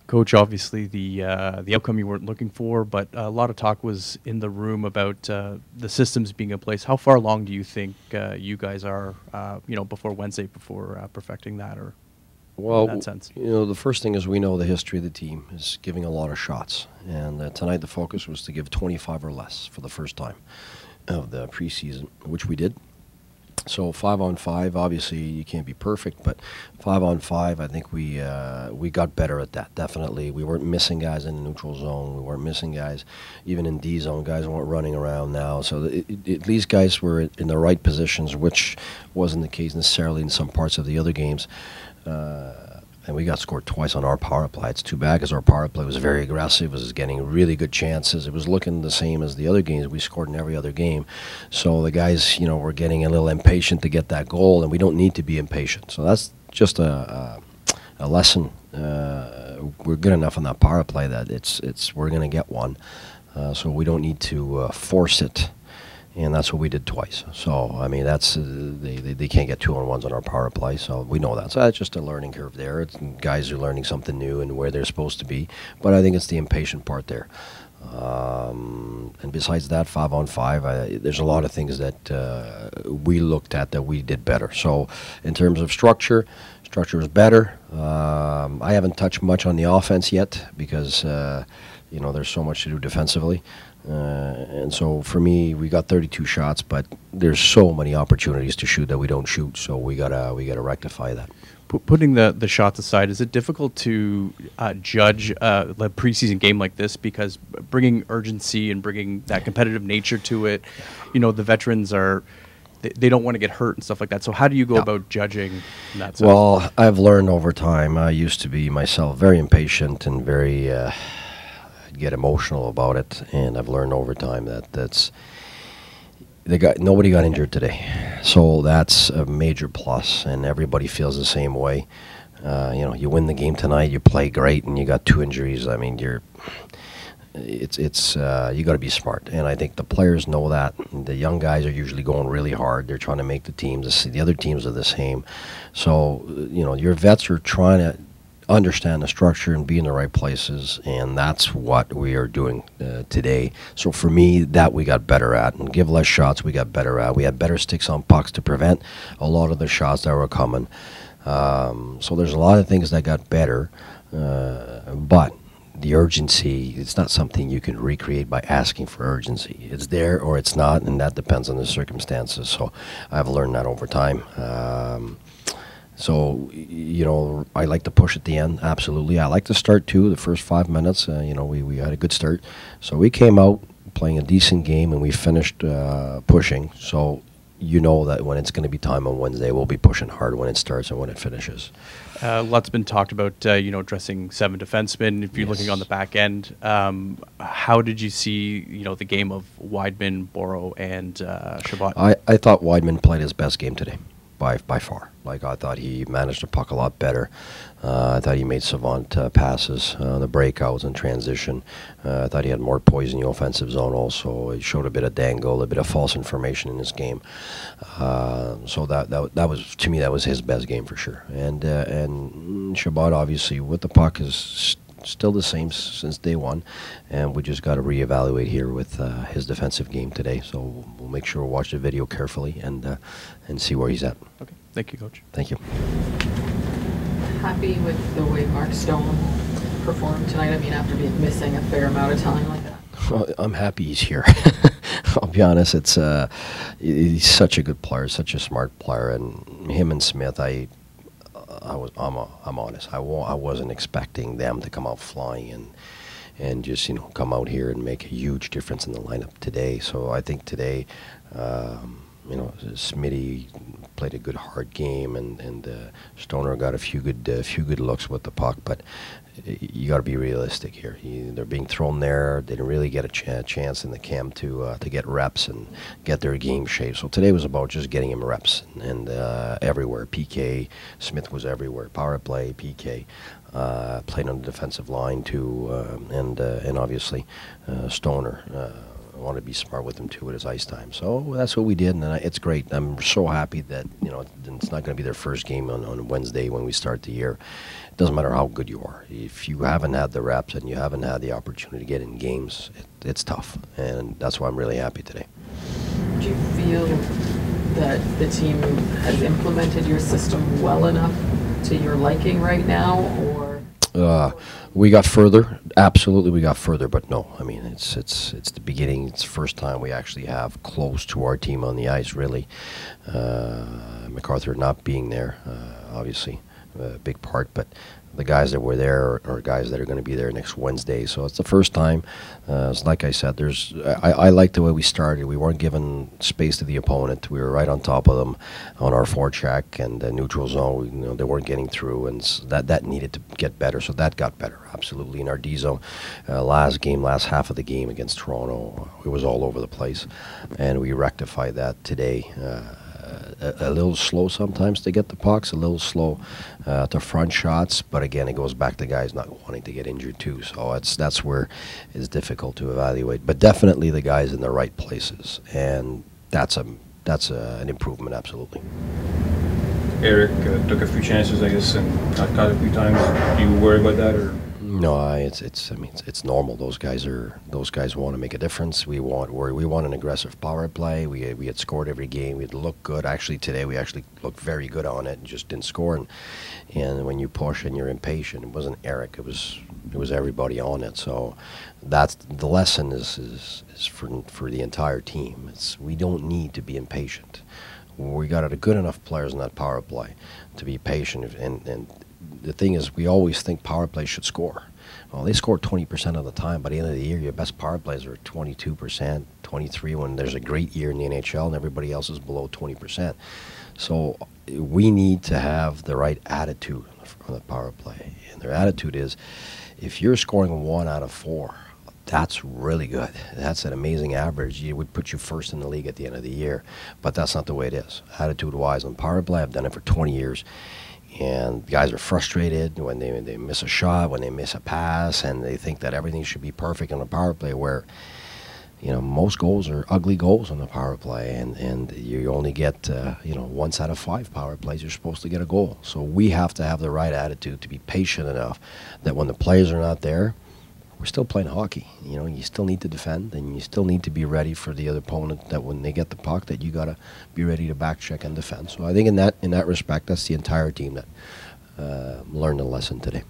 Coach, obviously the outcome you weren't looking for, but a lot of talk was in the room about the systems being in place. How far along do you think you guys are, before Wednesday, before perfecting that, or in that Well, sense? the first thing is we know the history of the team is giving a lot of shots. And tonight the focus was to give 25 or less for the first time of the preseason, which we did. So 5-on-5, obviously you can't be perfect, but 5-on-5, I think we got better at that. Definitely, we weren't missing guys in the neutral zone. We weren't missing guys, even in D zone. Guys weren't running around now. So these guys were in the right positions, which wasn't the case necessarily in some parts of the other games. And we got scored twice on our power play. It's too bad because our power play was very aggressive. It was getting really good chances. It was looking the same as the other games. We scored in every other game. So the guys, were getting a little impatient to get that goal, and we don't need to be impatient. So that's just a lesson. We're good enough on that power play that we're going to get one. So we don't need to force it. And that's what we did twice. So, I mean, that's they can't get 2-on-1s on our power play, so we know that. So that's just a learning curve there. Guys are learning something new and where they're supposed to be. But I think it's the impatient part there. And besides that, 5-on-5, there's a lot of things that we looked at that we did better. So in terms of structure was better. I haven't touched much on the offense yet because, there's so much to do defensively. And so for me, we got 32 shots, but there's so many opportunities to shoot that we don't shoot. So we gotta rectify that. Putting the shots aside, is it difficult to judge a preseason game like this, because bringing urgency and bringing that competitive nature to it, the veterans they don't want to get hurt and stuff like that. So how do you go about judging in that sense? Well, I've learned over time. I used to be myself very impatient and very get emotional about it, and I've learned over time that nobody got injured today, so that's a major plus, and everybody feels the same way. You win the game tonight, you play great, and you got 2 injuries. I mean, you got to be smart, and I think the players know that. The young guys are usually going really hard. They're trying to make the teams. The other teams are the same, so your vets are trying to understand the structure and be in the right places, and that's what we are doing today. So for me, that we got better at, and give less shots we got better at. We had better sticks on pucks to prevent a lot of the shots that were coming. So there's a lot of things that got better, but the urgency, it's not something you can recreate by asking for urgency. It's there or it's not, and that depends on the circumstances. So I've learned that over time. So, I like to push at the end, absolutely. I like to start, too, the first 5 minutes. We had a good start. So we came out playing a decent game, and we finished pushing. So that when it's going to be time on Wednesday, we'll be pushing hard when it starts and when it finishes. Lots been talked about, dressing 7 defensemen. If you're looking on the back end, how did you see, the game of Wideman, Boro, and Chabot? I thought Wideman played his best game today. By far. I thought he managed the puck a lot better. I thought he made savant passes, the breakouts and transition. I thought he had more poise in the offensive zone also. He showed a bit of dangle, a bit of false information in his game. So that was, to me, that was his best game for sure. And Chabot, obviously, with the puck is still the same since day one, and we just got to reevaluate here with his defensive game today. So we'll make sure we watch the video carefully and see where he's at. Okay, thank you, Coach. Thank you. Happy with the way Mark Stone performed tonight? I mean, after being missing a fair amount of time like that. Well, I'm happy he's here. I'll be honest. He's such a good player, such a smart player, and him and Smith, I'm honest. I wasn't expecting them to come out flying and just come out here and make a huge difference in the lineup today. So I think today, Smitty played a good hard game, and Stoner got a few good looks with the puck. But you got to be realistic here. They're being thrown there. They didn't really get a chance in the camp to get reps and get their game shape. So today was about just getting him reps and everywhere. PK, Smith was everywhere. Power play, PK. Played on the defensive line too, and obviously Stoner. I want to be smart with him too at his ice time. So that's what we did, and it's great. I'm so happy that it's not going to be their first game on Wednesday when we start the year. It doesn't matter how good you are. If you haven't had the reps and you haven't had the opportunity to get in games, it's tough, and that's why I'm really happy today. Do you feel that the team has implemented your system well enough to your liking right now, or? We got further. Absolutely, we got further, but no. I mean, it's the beginning. It's the first time we actually have close to our team on the ice, really. MacArthur not being there, obviously, a big part, but the guys that were there are guys that are going to be there next Wednesday. So it's the first time. Like I said, I like the way we started. We weren't giving space to the opponent. We were right on top of them on our forecheck and the neutral zone. They weren't getting through, and that needed to get better. So that got better, absolutely. In our D zone, last half of the game against Toronto, it was all over the place, and we rectified that today. A little slow sometimes to get the pucks, a little slow to front shots, but again, it goes back to guys not wanting to get injured too. So that's where it's difficult to evaluate. But definitely the guys in the right places, and that's an improvement, absolutely. Eric took a few chances, I guess, and got caught a few times. Do you worry about that, or? No, it's normal. Those guys want to make a difference. We want an aggressive power play. We had scored every game. We looked good. Actually, today we actually looked very good on it and just didn't score. And when you push and you're impatient, it wasn't Eric. It was everybody on it. So that's the lesson is for the entire team. We don't need to be impatient. We got good enough players in that power play to be patient and the thing is, we always think power plays should score. Well, they score 20% of the time. By the end of the year, your best power plays are 22%, 23% when there's a great year in the NHL and everybody else is below 20%. So we need to have the right attitude on the power play. And their attitude is, if you're scoring 1 out of 4, that's really good. That's an amazing average. It would put you first in the league at the end of the year. But that's not the way it is. Attitude-wise, on power play, I've done it for 20 years. And guys are frustrated when they miss a shot, when they miss a pass, and they think that everything should be perfect on the power play, where most goals are ugly goals on the power play, and you only get once out of 5 power plays you're supposed to get a goal. So we have to have the right attitude to be patient enough that when the players are not there, we're still playing hockey. You still need to defend, and you still need to be ready for the other opponent, that when they get the puck, that you got to be ready to back check and defend. So I think in that respect, that's the entire team that learned a lesson today.